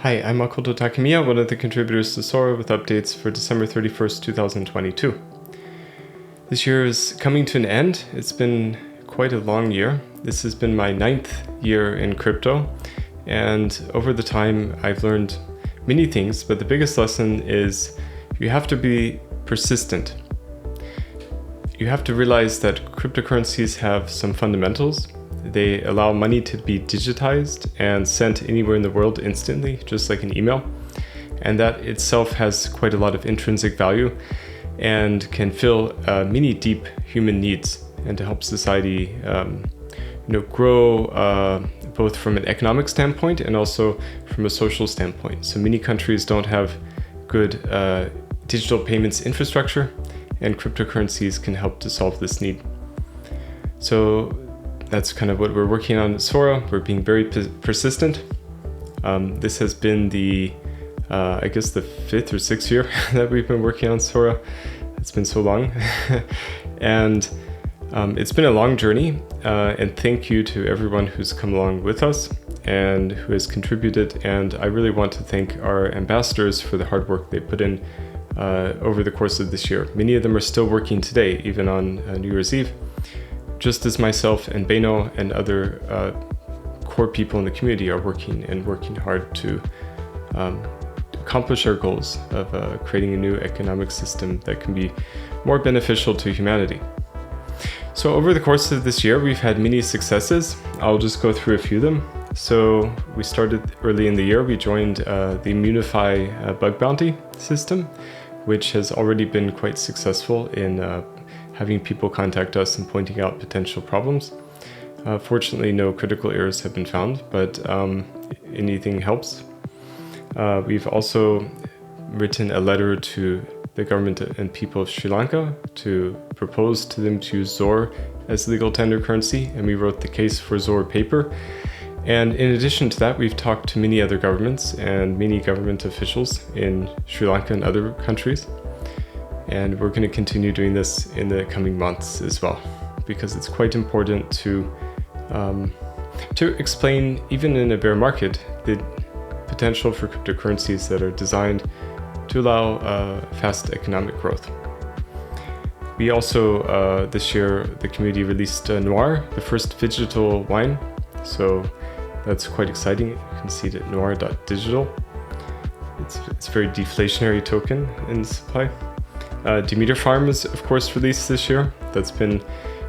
Hi, I'm Makoto Takemiya, one of the contributors to SORA with updates for December 31st, 2022. This year is coming to an end. It's been quite a long year. This has been my 9th year in crypto, and over the time I've learned many things, but the biggest lesson is you have to be persistent. You have to realize that cryptocurrencies have some fundamentals. They allow money to be digitized and sent anywhere in the world instantly, just like an email. And that itself has quite a lot of intrinsic value and can fill many deep human needs and to help society grow both from an economic standpoint and also from a social standpoint. So many countries don't have good digital payments infrastructure, and cryptocurrencies can help to solve this need. So that's kind of what we're working on at SORA. We're being very persistent. This has been the 5th or 6th year that we've been working on SORA. It's been so long. And it's been a long journey. And thank you to everyone who's come along with us and who has contributed. And I really want to thank our ambassadors for the hard work they put in over the course of this year. Many of them are still working today, even on New Year's Eve, just as myself and Beno and other core people in the community are working hard to accomplish our goals of creating a new economic system that can be more beneficial to humanity. So over the course of this year, we've had many successes. I'll just go through a few of them. So we started early in the year. We joined the Immunify bug bounty system, which has already been quite successful in having people contact us and pointing out potential problems. Fortunately, no critical errors have been found, but anything helps. We've also written a letter to the government and people of Sri Lanka to propose to them to use ZOR as legal tender currency, and we wrote the case for ZOR paper. And in addition to that, we've talked to many other governments and many government officials in Sri Lanka and other countries. And we're going to continue doing this in the coming months as well, because it's quite important to explain, even in a bear market, the potential for cryptocurrencies that are designed to allow fast economic growth. We also, this year, the community released Noir, the first digital wine. So that's quite exciting. You can see it at noir.digital. It's a very deflationary token in supply. Demeter Farm is, of course, released this year. That's been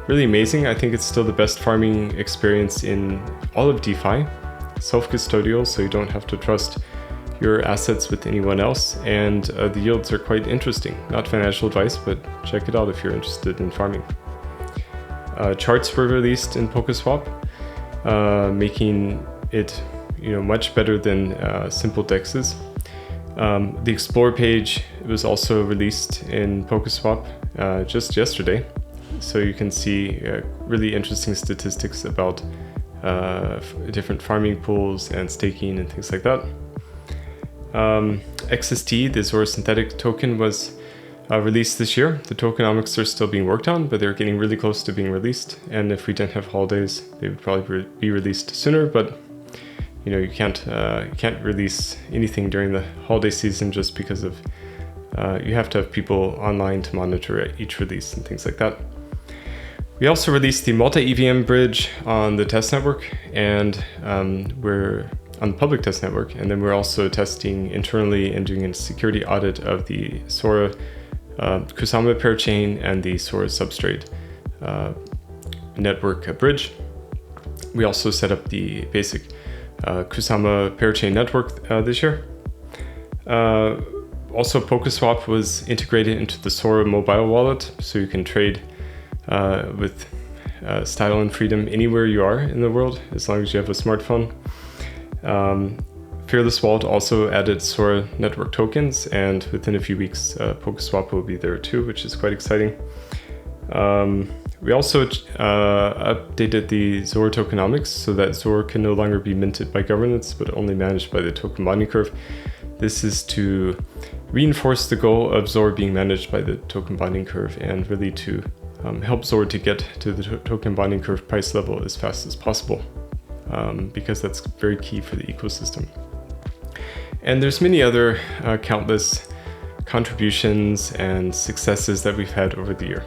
really amazing. I think it's still the best farming experience in all of DeFi. Self-custodial, so you don't have to trust your assets with anyone else. And the yields are quite interesting. Not financial advice, but check it out if you're interested in farming. Charts were released in PokeSwap, making it much better than simple dexes. The Explore page was also released in PokeSwap just yesterday, so you can see really interesting statistics about different farming pools and staking and things like that. XST, the ZOR synthetic token, was released this year. The tokenomics are still being worked on, but they're getting really close to being released. And if we didn't have holidays, they would probably be released sooner, but you can't release anything during the holiday season just because of you have to have people online to monitor each release and things like that. We also released the multi-EVM bridge on the test network, and we're on the public test network, and then we're also testing internally and doing a security audit of the SORA Kusama parachain and the SORA substrate network bridge. We also set up the basic Kusama parachain network this year. Also, PokeSwap was integrated into the SORA mobile wallet, so you can trade with style and freedom anywhere you are in the world, as long as you have a smartphone. Fearless Wallet also added SORA network tokens, and within a few weeks, PokeSwap will be there too, which is quite exciting. We also updated the ZOR tokenomics so that ZOR can no longer be minted by governments, but only managed by the token bonding curve. This is to reinforce the goal of ZOR being managed by the token bonding curve, and really to help ZOR to get to the token bonding curve price level as fast as possible, because that's very key for the ecosystem. And there's many other countless contributions and successes that we've had over the year.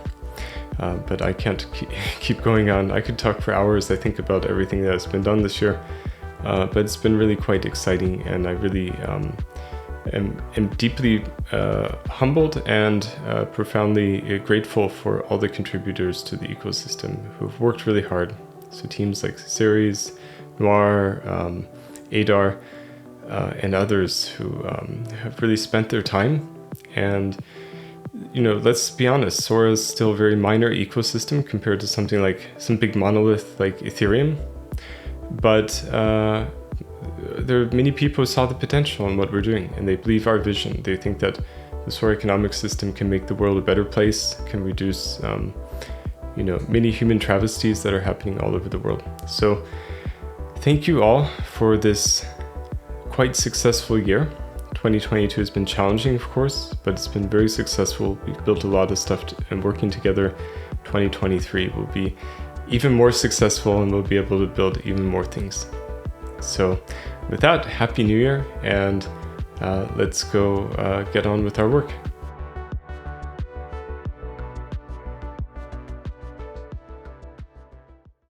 But I can't keep going on. I could talk for hours, I think, about everything that has been done this year. But it's been really quite exciting, and I really am deeply humbled and profoundly grateful for all the contributors to the ecosystem who've worked really hard. So teams like Ceres, Noir, Adar, and others who have really spent their time. And let's be honest, SORA is still a very minor ecosystem compared to something like some big monolith like Ethereum. But there are many people who saw the potential in what we're doing, and they believe our vision. They think that the SORA economic system can make the world a better place, can reduce many human travesties that are happening all over the world. So thank you all for this quite successful year. 2022 has been challenging, of course, but it's been very successful. We've built a lot of stuff and working together. 2023 will be even more successful, and we'll be able to build even more things. So with that, Happy New Year, and let's go get on with our work.